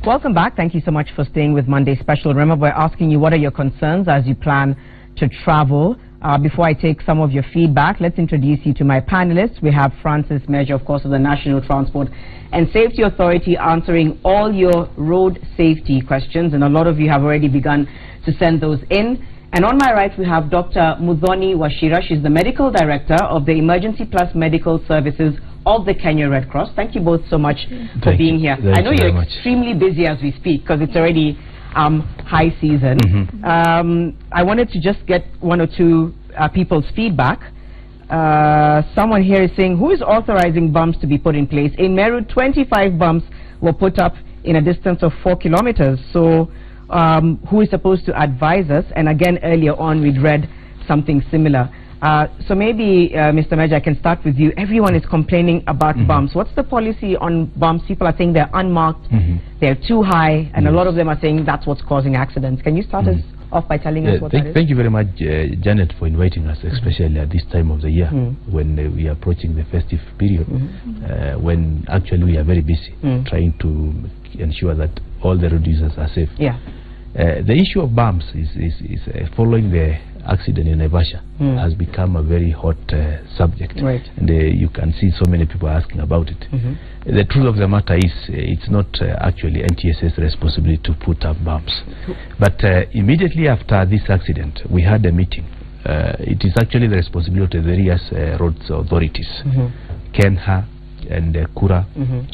Welcome back. Thank you so much for staying with Monday Special. Remember, we're asking you what are your concerns as you plan to travel. Before I take some of your feedback, let's introduce you to my panelists. We have Francis Measure, of course, of the National Transport and Safety Authority, answering all your road safety questions, and a lot of you have already begun to send those in. And on my right, we have Dr. Muthoni Wachira. She's the Medical Director of the Emergency Plus Medical Services of the Kenya Red Cross. Thank you both so much for being here. I know you're extremely busy as we speak because it's already high season. I wanted to just get one or two people's feedback. Someone here is saying, who is authorizing bumps to be put in place? In Meru, 25 bumps were put up in a distance of 4 kilometers. So who is supposed to advise us? And again, earlier on, we'd read something similar. So maybe, Mr. Measure, I can start with you. Everyone is complaining about bumps. What's the policy on bumps? People are saying they're unmarked, they're too high, and a lot of them are saying that's what's causing accidents. Can you start us off by telling us what that is? Thank you very much, Janet, for inviting us, especially at this time of the year, when we are approaching the festive period, when actually we are very busy trying to ensure that all the road users are safe. The issue of bumps is following the accident in Naivasha has become a very hot subject, and you can see so many people asking about it. The truth of the matter is it's not actually NTSA's responsibility to put up bumps, but immediately after this accident we had a meeting. It is actually the responsibility of the various roads authorities, Kenha and Kura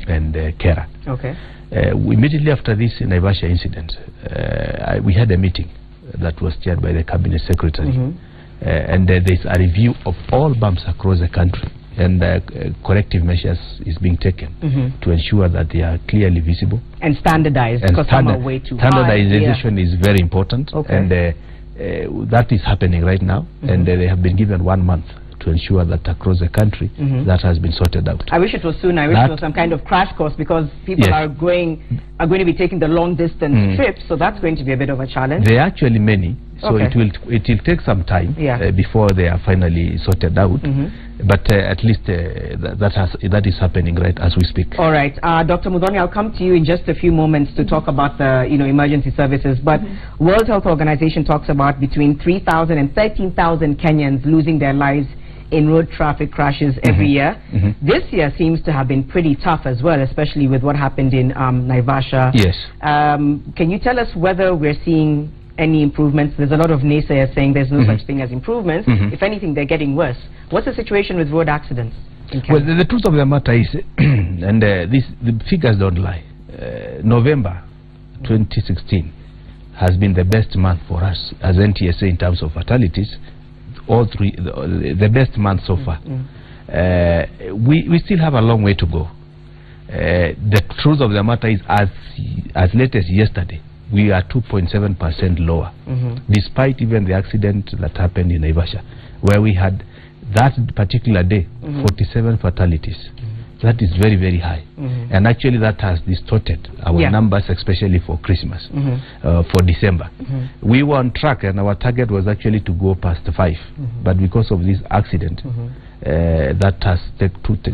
and Kera. Immediately after this Naivasha incident, we had a meeting that was chaired by the Cabinet Secretary, and there's a review of all bumps across the country, and corrective measures is being taken to ensure that they are clearly visible and standardized, because some are way too high. Standardization is very important, and that is happening right now, and they have been given 1 month to ensure that across the country that has been sorted out. I wish it was soon. I wish it was some kind of crash course, because people are going to be taking the long distance trips, so that's going to be a bit of a challenge. There are actually many, so it will take some time before they are finally sorted out. But at least that is happening right as we speak. All right, Dr. Muthoni, I'll come to you in just a few moments to talk about the emergency services. But World Health Organization talks about between 3,000 and 13,000 Kenyans losing their lives in road traffic crashes every year. This year seems to have been pretty tough as well, especially with what happened in Naivasha. Can you tell us whether we're seeing any improvements? There's a lot of naysayers saying there's no such thing as improvements. If anything, they're getting worse. What's the situation with road accidents in Kenya? Well, the truth of the matter is, and the figures don't lie, November 2016 has been the best month for us as NTSA in terms of fatalities. All three, the best month so far. We still have a long way to go. The truth of the matter is, as late as yesterday, we are 2.7% lower, despite even the accident that happened in Naivasha, where we had that particular day 47 fatalities. That is very, very high, and actually that has distorted our numbers, especially for Christmas, for December. We were on track, and our target was actually to go past 5, but because of this accident, that has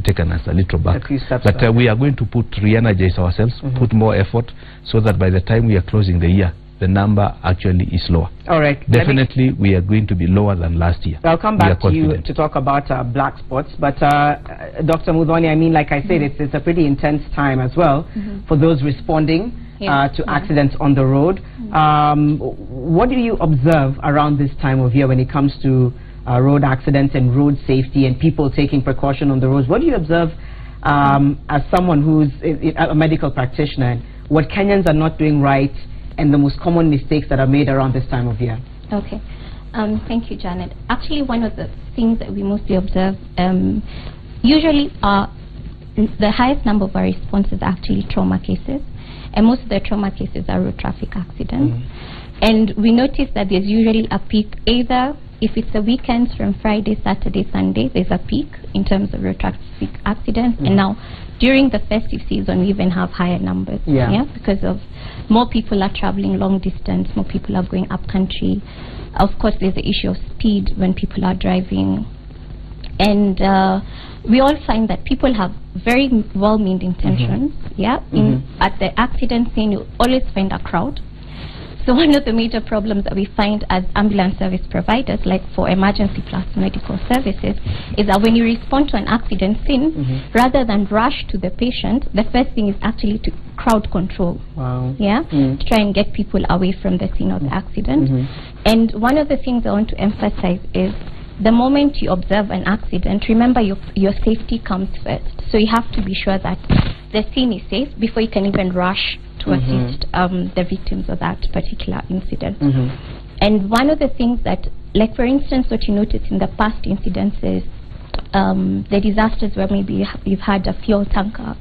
taken us a little back. But we are going to re-energize ourselves, put more effort, so that by the time we are closing the year, the number actually is lower. All right. Definitely, we are going to be lower than last year. I'll come back to you to talk about black spots. But Dr. Muthoni, I mean, like I said, it's a pretty intense time as well for those responding to accidents on the road. What do you observe around this time of year when it comes to road accidents and road safety and people taking precaution on the roads? What do you observe as someone who's a medical practitioner, what Kenyans are not doing right, and the most common mistakes that are made around this time of year? Okay, thank you, Janet. Actually, one of the things that we mostly observe, usually the highest number of our responses are actually trauma cases, and most of the trauma cases are road traffic accidents. And we notice that there's usually a peak, either if it's a weekend from Friday, Saturday, Sunday, there's a peak in terms of road traffic accidents, and now during the festive season we even have higher numbers, because of more people are traveling long distance, more people are going up country. Of course, there's the issue of speed when people are driving And we all find that people have very well-meaning intentions. Yeah, at the accident scene, you always find a crowd. So one of the major problems that we find as ambulance service providers, like for emergency plus medical services, is that when you respond to an accident scene, rather than rush to the patient, the first thing is actually to crowd control. Wow. Yeah, to try and get people away from the scene of the accident. And one of the things I want to emphasize is the moment you observe an accident, remember your safety comes first. So you have to be sure that the scene is safe before you can even rush to assist the victims of that particular incident. And one of the things that, like for instance, what you notice in the past incidences, the disasters where maybe you've had a fuel tanker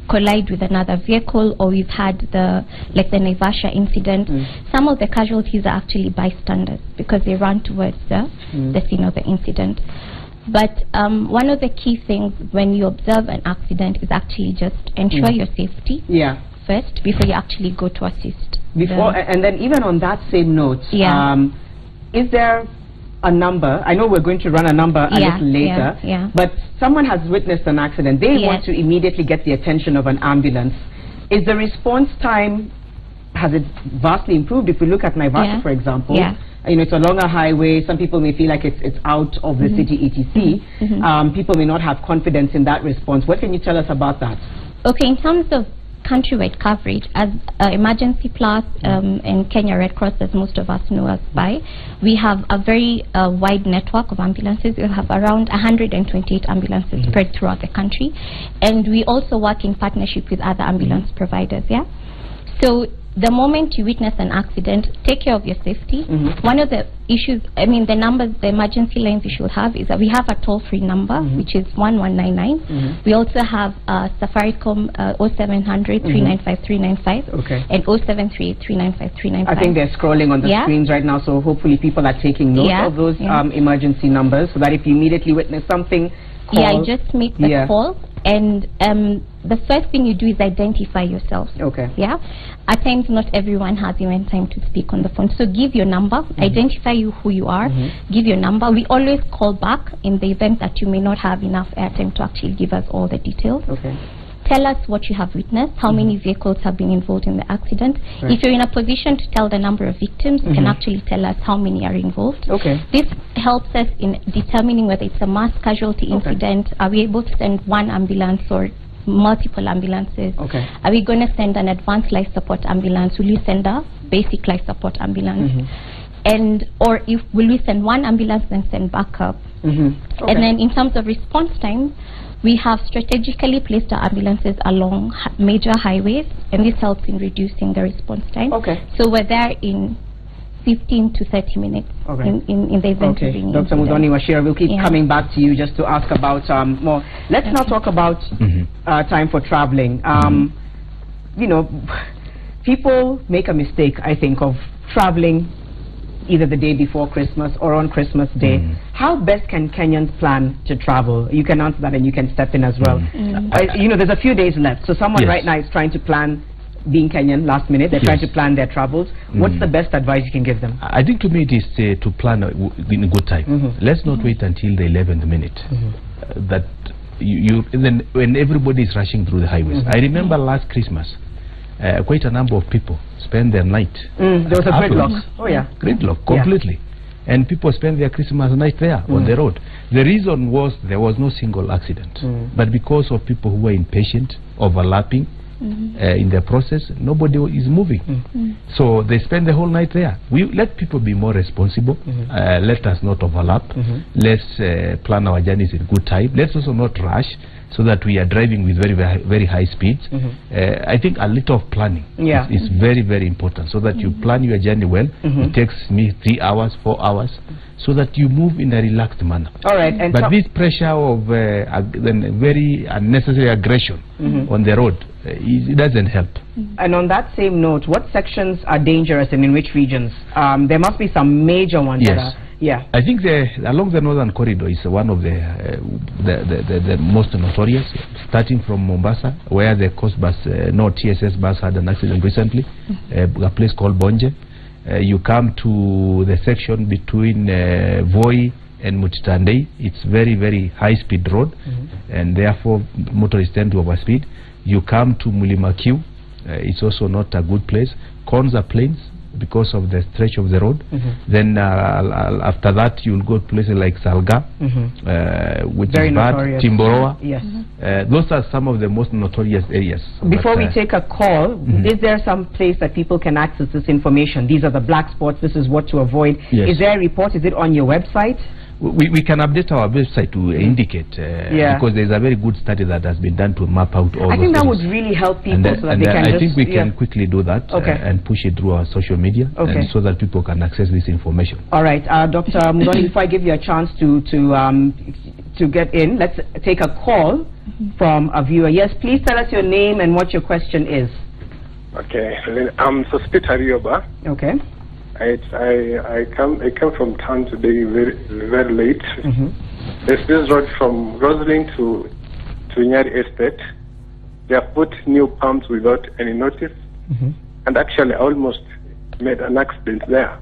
collide with another vehicle, or we've had the Naivasha incident. Some of the casualties are actually bystanders because they run towards the scene of the incident. But one of the key things when you observe an accident is actually just ensure your safety first before you actually go to assist. And then even on that same note, is there a number? I know we're going to run a number a little later, but someone has witnessed an accident. They want to immediately get the attention of an ambulance. Is the response time, has it vastly improved? If we look at Naivasha, for example, you know, it's a longer highway. Some people may feel like it's out of the city, etc. People may not have confidence in that response. What can you tell us about that? Okay, in terms of countrywide coverage, as Emergency Plus and Kenya Red Cross, as most of us know us by, we have a very wide network of ambulances. We have around 128 ambulances spread throughout the country, and we also work in partnership with other ambulance providers. So the moment you witness an accident, take care of your safety. One of the issues, I mean, the numbers, the emergency lines you should have is that we have a toll-free number, which is 1199. We also have Safaricom 0700 395 395 and 0738 395 395. I think they're scrolling on the screens right now, so hopefully people are taking note of those emergency numbers, so that if you immediately witness something, call. Just make the call. And the first thing you do is identify yourself. At times not everyone has even time to speak on the phone, so give your number, identify who you are, give your number. We always call back in the event that you may not have enough airtime to actually give us all the details. Tell us what you have witnessed, how many vehicles have been involved in the accident. If you're in a position to tell the number of victims, you can actually tell us how many are involved. This helps us in determining whether it's a mass casualty incident. Are we able to send one ambulance or multiple ambulances? Are we going to send an advanced life support ambulance? Will you send a basic life support ambulance? And or if will we send one ambulance and send backup? And then in terms of response time, we have strategically placed our ambulances along major highways, and this helps in reducing the response time. So we're there in 15 to 30 minutes in the event of being Dr. Muthoni Wachira, we'll keep coming back to you just to ask about more. Let's now talk about time for traveling. You know, people make a mistake, I think, of traveling either the day before Christmas or on Christmas Day. How best can Kenyans plan to travel? You can answer that and you can step in as well. You know, there's a few days left, so someone right now is trying to plan, being Kenyan, last minute, they're trying to plan their travels. What's the best advice you can give them? I think to me it is to plan in a good time. Let's not wait until the 11th minute. That then when everybody is rushing through the highways. I remember last Christmas, quite a number of people spend their night. There was a gridlock. Gridlock, completely. And people spend their Christmas night there on the road. The reason was there was no single accident. But because of people who were impatient, overlapping in the process, nobody is moving. So they spend the whole night there. We let people be more responsible. Let us not overlap. Let's plan our journeys in good time. Let's also not rush, so that we are driving with very high speeds. I think a little of planning is very, very important, so that you plan your journey well. It takes me 3 hours, 4 hours, so that you move in a relaxed manner. But this pressure of very unnecessary aggression on the road, it doesn't help. And on that same note, what sections are dangerous and in which regions? There must be some major ones that are... I think along the Northern Corridor is one of the most notorious, starting from Mombasa, where the Coast Bus, TSS bus had an accident recently, a place called Bonje. You come to the section between Voi and Mutitandei. It's very, very high-speed road, and therefore motorists tend to overspeed. You come to Mulimakiu. It's also not a good place. Konza Plains, because of the stretch of the road. Then after that you'll go to places like Salga, which very is bad, notorious. Timboroa. Yes. Those are some of the most notorious areas. Before we take a call, is there some place that people can access this information? These are the black spots, this is what to avoid. Yes. Is there a report? Is it on your website? We can update our website to indicate, because there's a very good study that has been done to map out all I think that things. would really help people, And, so that they can I just... think we can quickly do that, and push it through our social media, and so that people can access this information. All right, Dr. Mudoni, before I give you a chance to get in, let's take a call from a viewer. Yes, please tell us your name and what your question is. Okay, I'm Sospita Rioba. Okay. I came from town today very late. There's this road from Roslyn to Nyari Estate. They have put new pumps without any notice, and actually I almost made an accident there.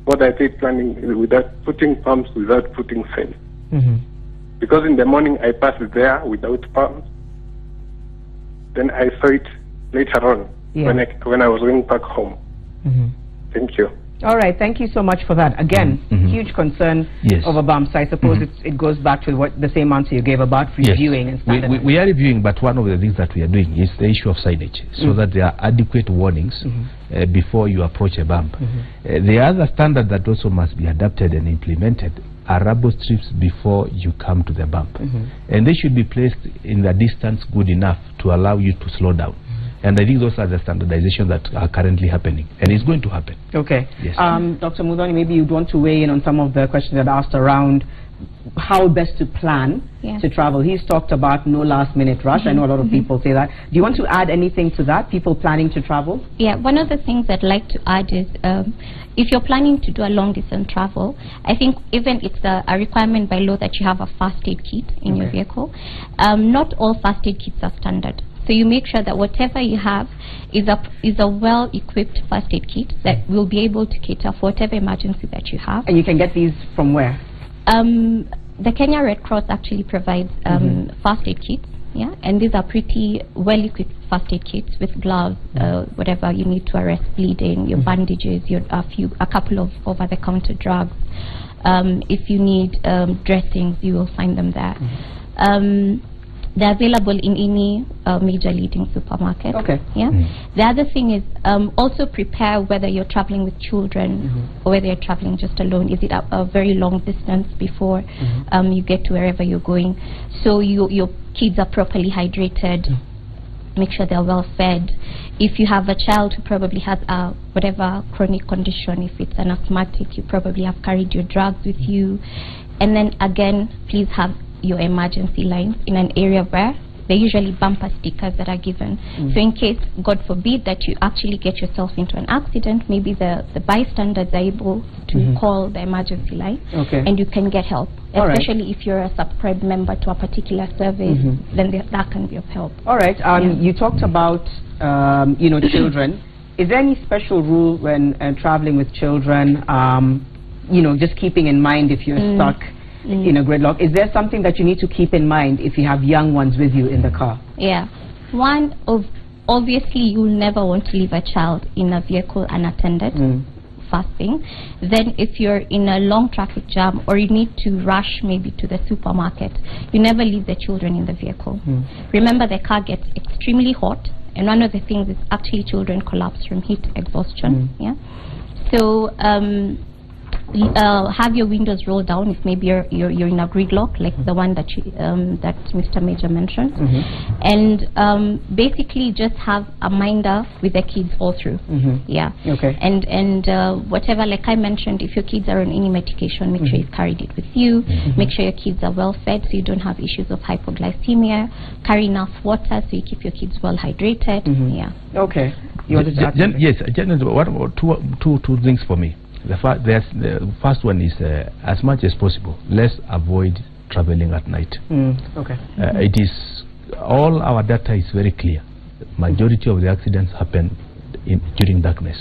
What I did planning without putting pumps, without putting fence, because in the morning I passed there without pumps. Then I saw it later on when I was going back home. Thank you. All right, thank you so much for that. Again, huge concern over bumps. I suppose it goes back to what the same answer you gave about reviewing and standardizing. We are reviewing, but one of the things that we are doing is the issue of signage, so that there are adequate warnings before you approach a bump. The other standard that also must be adapted and implemented are rubber strips before you come to the bump, and they should be placed in the distance good enough to allow you to slow down. And I think those are the standardization that are currently happening, and it's going to happen. Okay. Yes. Dr. Mudoni, maybe you'd want to weigh in on some of the questions that are asked around how best to plan to travel. He's talked about no last-minute rush. I know a lot of people say that. Do you want to add anything to that, people planning to travel? Yeah, one of the things I'd like to add is if you're planning to do a long-distance travel, I think even it's a requirement by law that you have a first aid kit in your vehicle. Not all first aid kits are standard. So you make sure that whatever you have is a well-equipped first aid kit that will be able to cater for whatever emergency that you have. And you can get these from where? The Kenya Red Cross actually provides first aid kits, and these are pretty well-equipped first aid kits with gloves, whatever you need to arrest bleeding, your bandages, a couple of over-the-counter drugs. If you need dressings, you will find them there. They're available in any major leading supermarket. Okay. Yeah. The other thing is also prepare whether you're traveling with children or whether you're traveling just alone. Is it a very long distance before you get to wherever you're going? So your kids are properly hydrated. Make sure they're well fed. If you have a child who probably has whatever chronic condition, if it's an asthmatic, you probably have carried your drugs with you. And then again, please have your emergency lines in an area where they're usually bumper stickers that are given. So in case, God forbid, that you actually get yourself into an accident, maybe the bystanders are able to call the emergency line and you can get help. Especially if you're a subscribed member to a particular service, then that can be of help. All right. You talked about children. Is there any special rule when traveling with children, just keeping in mind if you're stuck in a gridlock? Is there something that you need to keep in mind if you have young ones with you in the car? Yeah. Obviously you'll never want to leave a child in a vehicle unattended. First thing. Then if you're in a long traffic jam or you need to rush maybe to the supermarket, you never leave the children in the vehicle. Remember, the car gets extremely hot, and one of the things is actually children collapse from heat exhaustion. So have your windows rolled down if maybe you're in a gridlock like the one that that Mr. Major mentioned, and basically just have a minder with the kids all through. And whatever, like I mentioned, if your kids are on any medication, make sure you've carried it with you. Make sure your kids are well fed so you don't have issues of hypoglycemia. Carry enough water so you keep your kids well hydrated. Okay. You wanted to add yes, two things for me. The first one is, as much as possible, let's avoid traveling at night. It is, all our data is very clear. Majority of the accidents happen during darkness,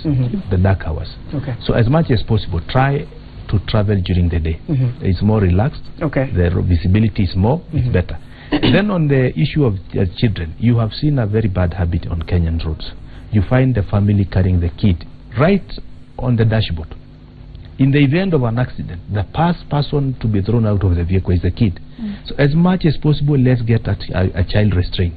the dark hours. Okay. So as much as possible, try to travel during the day. It's more relaxed. Okay. The visibility is more. It's better. Then on the issue of children, you have seen a very bad habit on Kenyan roads. You find the family carrying the kid right on the dashboard. In the event of an accident, the first person to be thrown out of the vehicle is the kid. So as much as possible, let's get a child restraint.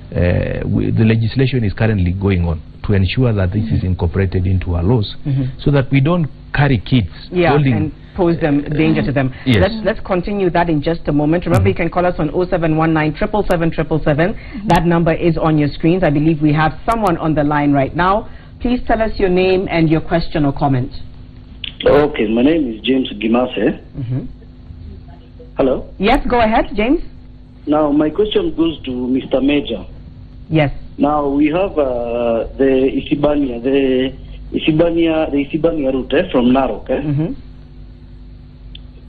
The legislation is currently going on to ensure that this is incorporated into our laws, so that we don't carry kids holding and pose them danger to them. Yes. Let's continue that in just a moment. Remember, you can call us on 0719 777. That number is on your screens. I believe we have someone on the line right now. Please tell us your name and your question or comment. Okay, my name is James Gimase. Hello? Yes, go ahead, James. Now, my question goes to Mr. Major. Yes. Now, we have the Isibania route from Narok.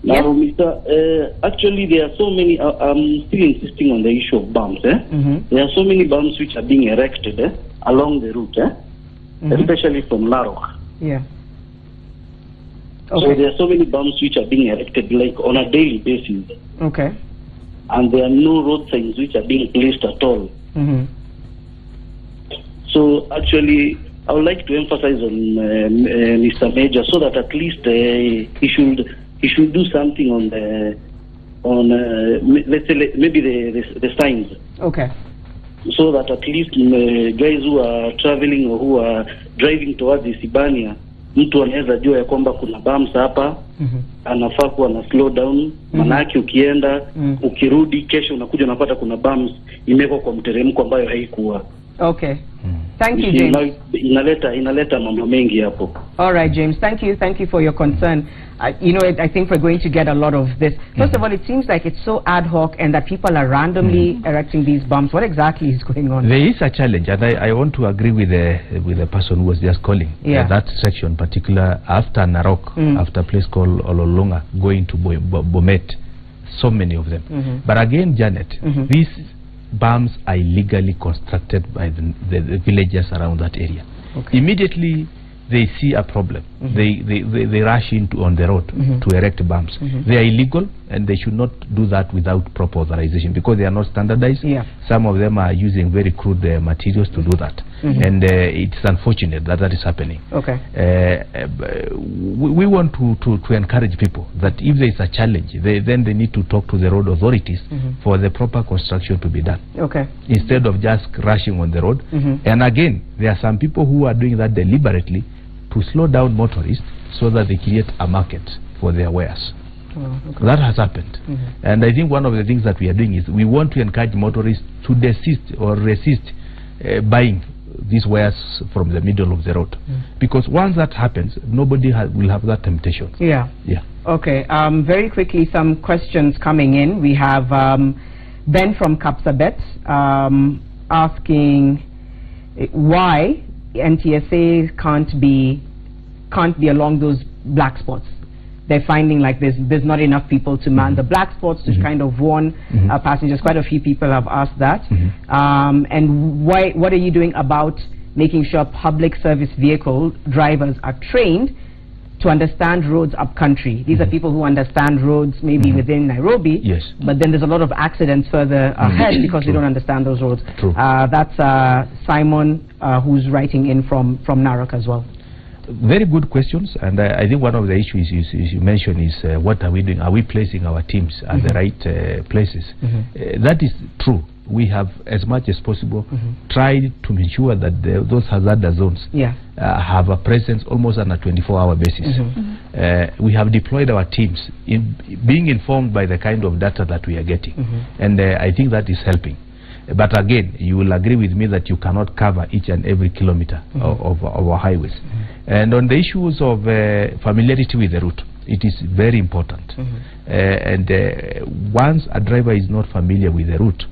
Now, yes. Actually, there are so many, I'm still insisting on the issue of bumps. There are so many bumps which are being erected along the route, especially from Narok. Yeah. Okay. So there are so many bumps which are being erected like on a daily basis. Okay. And there are no road signs which are being placed at all. So actually, I would like to emphasize on Mr. Major, so that at least he should do something on let's say maybe the signs. Okay. So that at least guys who are traveling or who are driving towards Isibania, mtu anaweza jua ya kwamba kuna bumps hapa, anafaa kuwa na slow down, manake ukienda, ukirudi kesho unakuja unapata kuna bumps imewekwa kwa mteremko ambayo haikuwa. Okay. Thank you, James. Inaleta mambo mengi hapo. All right, James. Thank you for your concern. You know, I think we're going to get a lot of this. First of all, it seems like it's so ad hoc and that people are randomly erecting these bumps. What exactly is going on? There is a challenge, and I want to agree with the person who was just calling. Yeah. That section, particular after Narok, after a place called Ololunga, going to Bomet, so many of them. But again, Janet, these bumps are illegally constructed by the villagers around that area. Okay. Immediately they see a problem, they rush into on the road to erect bumps. They are illegal, and they should not do that without proper authorization, because they are not standardized. Some of them are using very crude materials to do that, and it's unfortunate that that is happening. Okay. We want to encourage people that if there is a challenge, then they need to talk to the road authorities for the proper construction to be done. Okay. Instead of just rushing on the road. And again, there are some people who are doing that deliberately to slow down motorists so that they create a market for their wares. Okay. That has happened. And I think one of the things that we are doing is we want to encourage motorists to desist or resist buying these wares from the middle of the road, because once that happens, nobody will have that temptation. Yeah. Okay. Very quickly, some questions coming in. We have Ben from Kapsabet asking why NTSA can't be along those black spots. They're finding like there's not enough people to man the black spots to kind of warn passengers. Quite a few people have asked that. And what are you doing about making sure public service vehicle drivers are trained to understand roads up country? These are people who understand roads maybe within Nairobi, but then there's a lot of accidents further ahead because they don't understand those roads. That's Simon who's writing in from Narok as well. Very good questions, and I think one of the issues you mentioned is what are we doing? Are we placing our teams at the right places? That is true. We have, as much as possible, tried to ensure that those hazardous zones have a presence almost on a 24-hour basis. We have deployed our teams, being informed by the kind of data that we are getting, and I think that is helping. But again, you will agree with me that you cannot cover each and every kilometer of our highways. And on the issues of familiarity with the route, it is very important. And once a driver is not familiar with the route,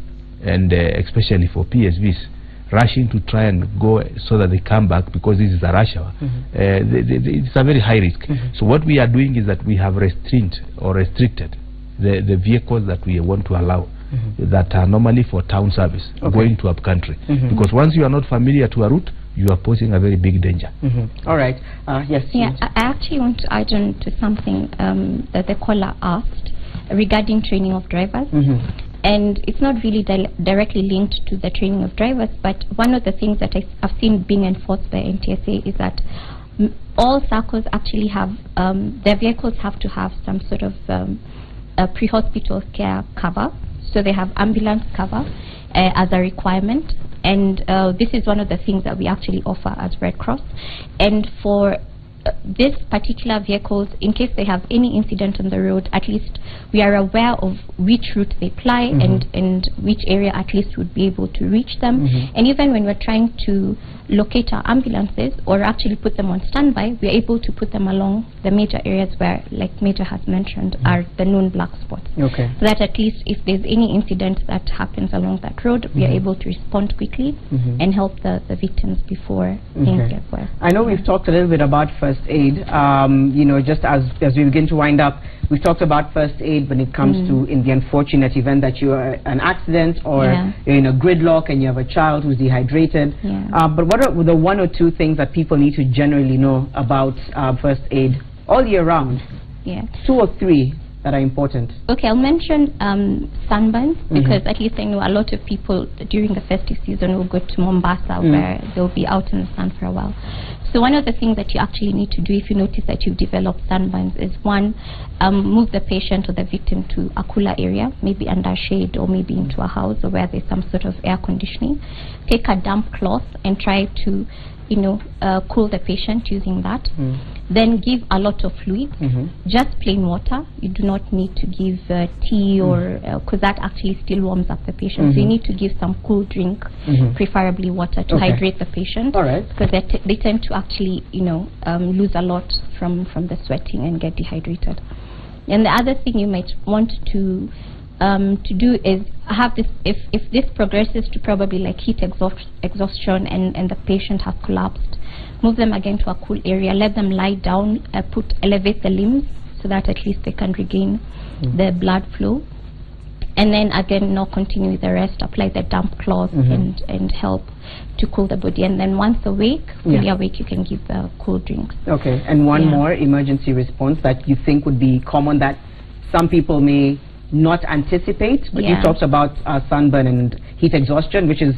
and especially for PSVs, rushing to try and go so that they come back because this is a rush hour, it's a very high risk. So what we are doing is that we have restricted the vehicles that we want to allow that are normally for town service going to up country, because once you are not familiar to a route, you are posing a very big danger. All right. Yes. Yeah, I actually want to add on to something that the caller asked regarding training of drivers. And it's not really directly linked to the training of drivers, but one of the things that I've seen being enforced by NTSA is that all SACCOs actually have, their vehicles have to have some sort of a pre-hospital care cover. So they have ambulance cover as a requirement. And this is one of the things that we actually offer as Red Cross. And for this particular vehicles, in case they have any incident on the road, at least we are aware of which route they ply and which area at least would be able to reach them. And even when we're trying to locate our ambulances or actually put them on standby, we're able to put them along the major areas where, like Major has mentioned, are the known black spots. Okay. So that at least if there's any incident that happens along that road, we are able to respond quickly and help the victims before things get worse. I know we've talked a little bit about first aid. You know, just as we begin to wind up, we've talked about first aid when it comes to in the unfortunate event that you are an accident or you're in a gridlock and you have a child who's dehydrated. But what are the one or two things that people need to generally know about first aid all year round? 2 or 3 that are important. Okay, I'll mention sunburns, because at least I know a lot of people during the festive season will go to Mombasa where they'll be out in the sun for a while. So one of the things that you actually need to do if you notice that you've developed sunburns is, one, move the patient or the victim to a cooler area, maybe under shade or maybe into a house or where there's some sort of air conditioning. Take a damp cloth and try to, you know, cool the patient using that. Then give a lot of fluid, just plain water. You do not need to give tea or, because that actually still warms up the patient. So you need to give some cool drink, preferably water, to hydrate the patient. All right. Because they tend to actually, you know, lose a lot from the sweating and get dehydrated. And the other thing you might want to do is have this, if this progresses to probably like heat exhaustion and the patient has collapsed, move them again to a cool area, let them lie down, elevate the limbs so that at least they can regain the blood flow. And then again, now continue with the rest, apply the damp cloth and help to cool the body. And then once awake, fully awake, you can give cool drinks. Okay, and one more emergency response that you think would be common that some people may not anticipate, but you talked about sunburn and heat exhaustion, which is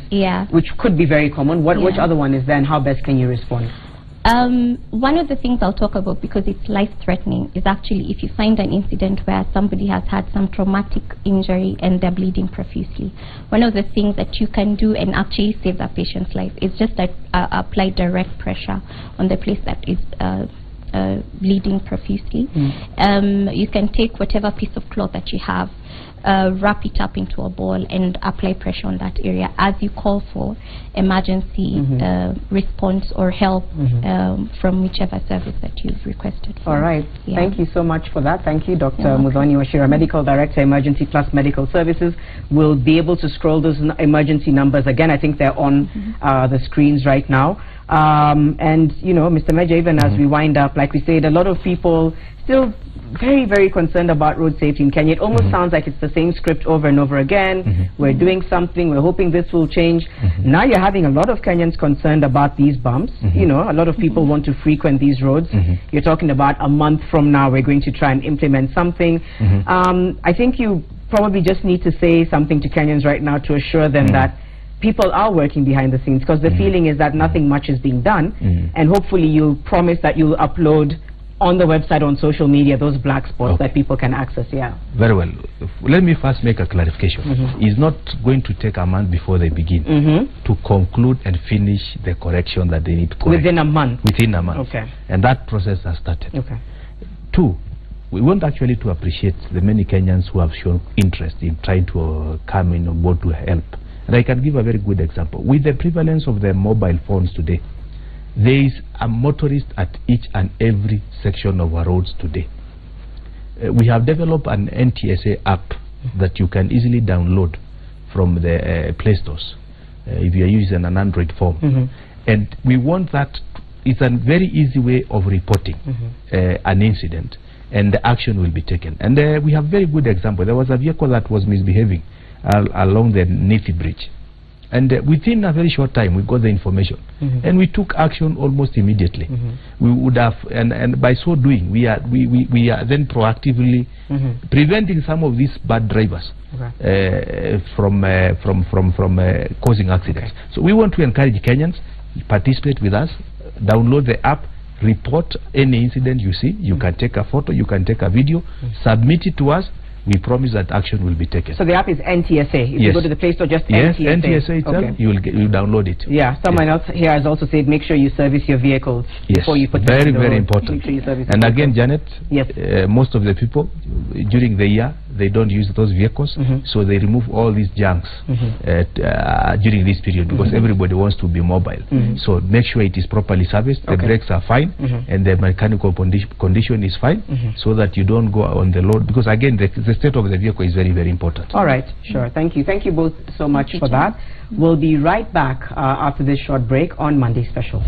which could be very common. Which other one is there, and how best can you respond? One of the things I'll talk about, because it's life-threatening, is actually if you find an incident where somebody has had some traumatic injury and they're bleeding profusely. One of the things that you can do and actually save that patient's life is just that apply direct pressure on the place that is bleeding profusely. You can take whatever piece of cloth that you have, wrap it up into a ball and apply pressure on that area as you call for emergency response or help from whichever service that you've requested for. All right. Thank you so much for that. Thank you, Dr. Muthoni Wachira, Medical Director, Emergency Plus Medical Services. We'll be able to scroll those emergency numbers again. I think they're on the screens right now. And, you know, Mr. Meja, even as we wind up, like we said, a lot of people still very, very concerned about road safety in Kenya. It almost sounds like it's the same script over and over again. We're doing something, we're hoping this will change. Now you're having a lot of Kenyans concerned about these bumps. You know, a lot of people want to frequent these roads. You're talking about a month from now we're going to try and implement something. I think you probably just need to say something to Kenyans right now to assure them that people are working behind the scenes, because the feeling is that nothing much is being done, and hopefully you'll promise that you'll upload on the website, on social media, those black spots that people can access. Very well. Let me first make a clarification. It's not going to take a month before they begin to conclude and finish the correction that they need to correct. Within a month? Within a month. Okay. And that process has started. Okay. 2, we want actually to appreciate the many Kenyans who have shown interest in trying to come in on board to help. And I can give a very good example. With the prevalence of the mobile phones today, there is a motorist at each and every section of our roads today. We have developed an NTSA app that you can easily download from the Play Stores if you are using an Android phone. And we want that. It's a very easy way of reporting an incident, and the action will be taken. And we have very good example. There was a vehicle that was misbehaving along the Nithi Bridge, And within a very short time, we got the information, and we took action almost immediately. We would have, and by so doing, we are then proactively preventing some of these bad drivers from causing accidents. So we want to encourage Kenyans participate with us, download the app, report any incident you see. You can take a photo, you can take a video, submit it to us. We promise that action will be taken. So the app is NTSA. If you go to the Play Store, just NTSA. NTSA itself, you download it. Yeah, someone else here has also said make sure you service your vehicles before you put them on the road. Very important. Sure and again, Janet, most of the people during the year, they don't use those vehicles, so they remove all these junks during this period because everybody wants to be mobile. So make sure it is properly serviced, the brakes are fine, and the mechanical condition is fine, so that you don't go on the road, because again, the state of the vehicle is very, very important. All right, sure. Thank you. Thank you both so much for that. We'll be right back after this short break on Monday Special.